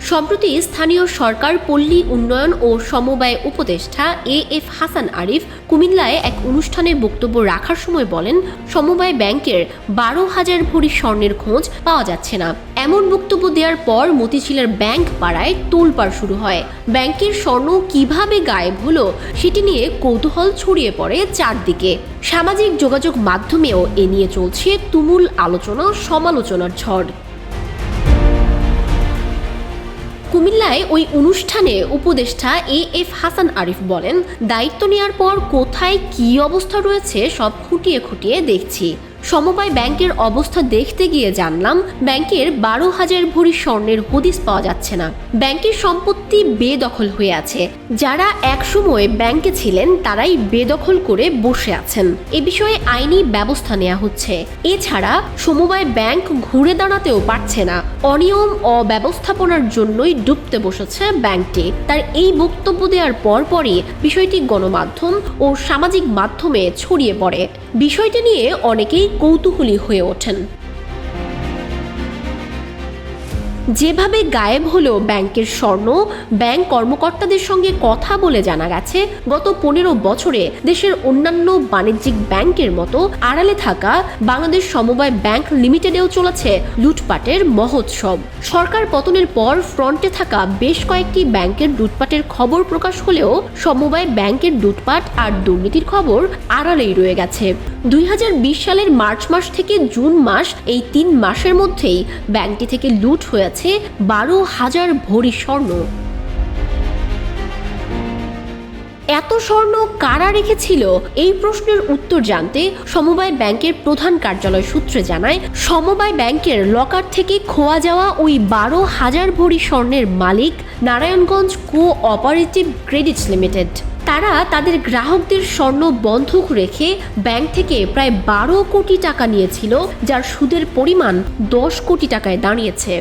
সম্প্রতি স্থানীয় সরকার পল্লী উন্নয়ন ও সমবায় উপদেষ্টা এএফ হাসান আরিফ কুমিল্লায় এক অনুষ্ঠানে বক্তব্য রাখার সময় বলেন, সমবায় ব্যাংকের 12,000 ভরি স্বর্ণের খোঁজ পাওয়া যাচ্ছে না। এমন বক্তব্য দেওয়ার পর মতিঝিলের ব্যাংক পাড়ায় তোলপাড় শুরু হয়। ব্যাংকের স্বর্ণ কিভাবে গায়েব হলো সেটি নিয়ে কৌতূহল ছড়িয়ে পড়ে চারদিকে। সামাজিক যোগাযোগ মাধ্যমেও এ নিয়ে চলছে তুমুল আলোচনা সমালোচনার ঝড়। কুমিল্লায় ওই অনুষ্ঠানে উপদেষ্টা এএফ হাসান আরিফ বলেন, দায়িত্ব নেওয়ার পর কোথায় কী অবস্থা রয়েছে সব খুঁটিয়ে খুঁটিয়ে দেখছি। সমবায় ব্যাংকের অবস্থা দেখতে গিয়ে জানলাম ব্যাংকের 12,000 ভরি স্বর্ণের হদিস পাওয়া যাচ্ছে না। ব্যাংকের সম্পত্তি বেদখল হয়ে আছে। যারা একসময় ব্যাংকে ছিলেন তারাই বেদখল করে বসে আছেন। এ বিষয়ে আইনি ব্যবস্থা নেওয়া হচ্ছে। এছাড়া সমবায় ব্যাংক ঘুরে দাঁড়াতেও পারছে না। অনিয়ম অব্যবস্থাপনার জন্যই ডুবতে বসেছে ব্যাংকটি। তার এই বক্তব্য দেওয়ার পরপরই বিষয়টি গণমাধ্যম ও সামাজিক মাধ্যমে ছড়িয়ে পড়ে। বিষয়টি নিয়ে অনেকেই কৌতূহলী হয়ে ওঠেন। যেভাবে গায়েব হলো ব্যাংকের স্বর্ণ, ব্যাংক কর্মকর্তাদের সঙ্গে কথা বলে জানা গেছে গত 15 বছরে দেশের অন্যান্য বাণিজ্যিক ব্যাংকের মতো আড়ালে থাকা বাংলাদেশ সমবায় ব্যাংক লিমিটেডেও চলেছে লুটপাটের মহোৎসব। সরকার পতনের পর ফ্রন্টে থাকা বেশ কয়েকটি ব্যাংকের লুটপাটের খবর প্রকাশ হলেও সমবায় ব্যাংকের লুটপাট আর দুর্নীতির খবর আড়ালেই রয়ে গেছে। 2020 সালের মার্চ মাস থেকে জুন মাস, এই 3 মাসের মধ্যেই ব্যাংকটি থেকে লুট হয়েছে 12,000 ভরি স্বর্ণ। এত স্বর্ণ কারা রেখেছিল? এই প্রশ্নের উত্তর জানতে সমবায় ব্যাংকের প্রধান কার্যালয় সূত্রে জানায়, সমবায় ব্যাংকের লকার থেকে খোয়া যাওয়া ওই 12,000 ভরি স্বর্ণের মালিক নারায়ণগঞ্জ কো-অপারেটিভ ক্রেডিটস লিমিটেড। তারা তাদের গ্রাহকদের স্বর্ণ বন্ধক রেখে ব্যাংক থেকে প্রায় 12 কোটি টাকা নিয়েছিল, যার সুদের পরিমাণ 10 কোটি টাকায় দাঁড়িয়েছে।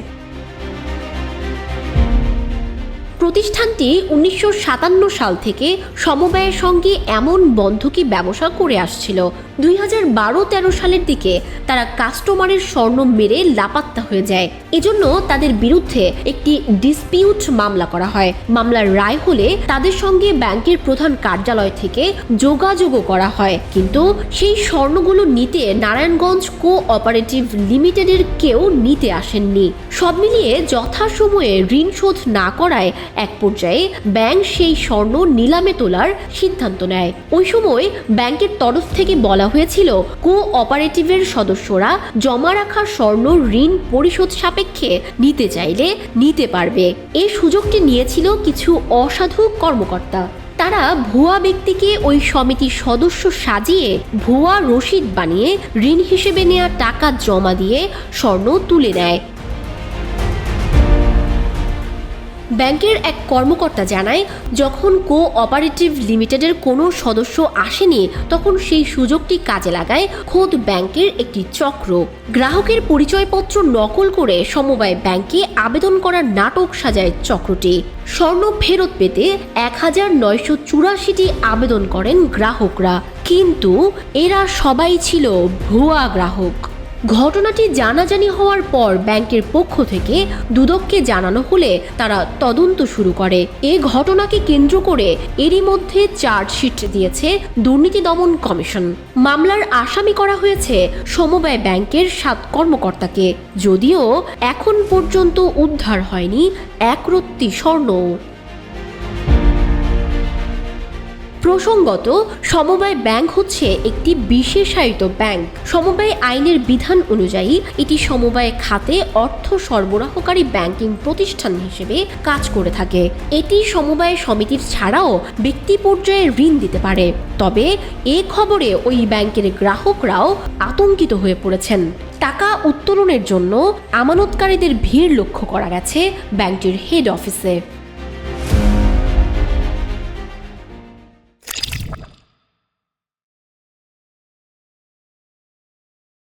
প্রতিষ্ঠানটি 1957 সাল থেকে সমবায়ের সঙ্গে এমন বন্ধকি ব্যবসা করে আসছিল। 2012-13 সালের দিকে তারা কাস্টমারের স্বর্ণ মেরে লাপাত্তা হয়ে যায়। এজন্য তাদের বিরুদ্ধে একটি ডিসপিউট মামলা করা হয়। মামলার রায় হলে তাদের সঙ্গে ব্যাংকের প্রধান কার্যালয় থেকে যোগাযোগও করা হয়, কিন্তু সেই স্বর্ণগুলো নিতে নারায়ণগঞ্জ কো-অপারেটিভ লিমিটেডের কেউ নিতে আসেননি। সব মিলিয়ে যথাসময়ে ঋণ শোধ না করায় এক পর্যায়ে ব্যাংক সেই স্বর্ণ নিলামে তোলার সিদ্ধান্ত নেয়। ওই সময় ব্যাংকের তরফ থেকে বলা হয়েছিল, কো-অপারেটিভের সদস্যরা জমা রাখা স্বর্ণ ঋণ পরিশোধ সাপেক্ষে নিতে চাইলে নিতে পারবে। এই সুযোগটি নিয়েছিল কিছু অসাধু কর্মকর্তা। তারা ভুয়া ব্যক্তিকে ওই সমিতির সদস্য সাজিয়ে ভুয়া রসিদ বানিয়ে ঋণ হিসেবে নেওয়া টাকা জমা দিয়ে স্বর্ণ তুলে নেয়। ব্যাংকের এক কর্মকর্তা জানায়, যখন কো-অপারেটিভ লিমিটেডের কোনো সদস্য আসেনি তখন সেই সুযোগটি কাজে লাগায় খোদ ব্যাংকের একটি চক্র। গ্রাহকের পরিচয়পত্র নকল করে সমবায় ব্যাংকে আবেদন করার নাটক সাজায় চক্রটি। স্বর্ণ ফেরত পেতে 1984টি আবেদন করেন গ্রাহকরা, কিন্তু এরা সবাই ছিল ভুয়া গ্রাহক। ঘটনাটি জানাজানি হওয়ার পর ব্যাংকের পক্ষ থেকে দুদককে জানানো হলে তারা তদন্ত শুরু করে। এ ঘটনাকে কেন্দ্র করে এরই মধ্যে চার্জশিট দিয়েছে দুর্নীতি দমন কমিশন। মামলার আসামি করা হয়েছে সমবায় ব্যাংকের 7 কর্মকর্তাকে, যদিও এখন পর্যন্ত উদ্ধার হয়নি একরত্তি স্বর্ণ। প্রসঙ্গত, সমবায় ব্যাংক হচ্ছে একটি বিশেষায়িত ব্যাংক। সমবায় আইনের বিধান অনুযায়ী এটি সমবায় খাতে অর্থ সরবরাহকারী ব্যাংকিং প্রতিষ্ঠান হিসেবে কাজ করে থাকে। এটি সমবায় সমিতির ছাড়াও ব্যক্তি পর্যায়ে ঋণ দিতে পারে। তবে এ খবরে ওই ব্যাংকের গ্রাহকরাও আতঙ্কিত হয়ে পড়েছেন। টাকা উত্তোলনের জন্য আমানতকারীদের ভিড় লক্ষ্য করা গেছে ব্যাংকটির হেড অফিসে।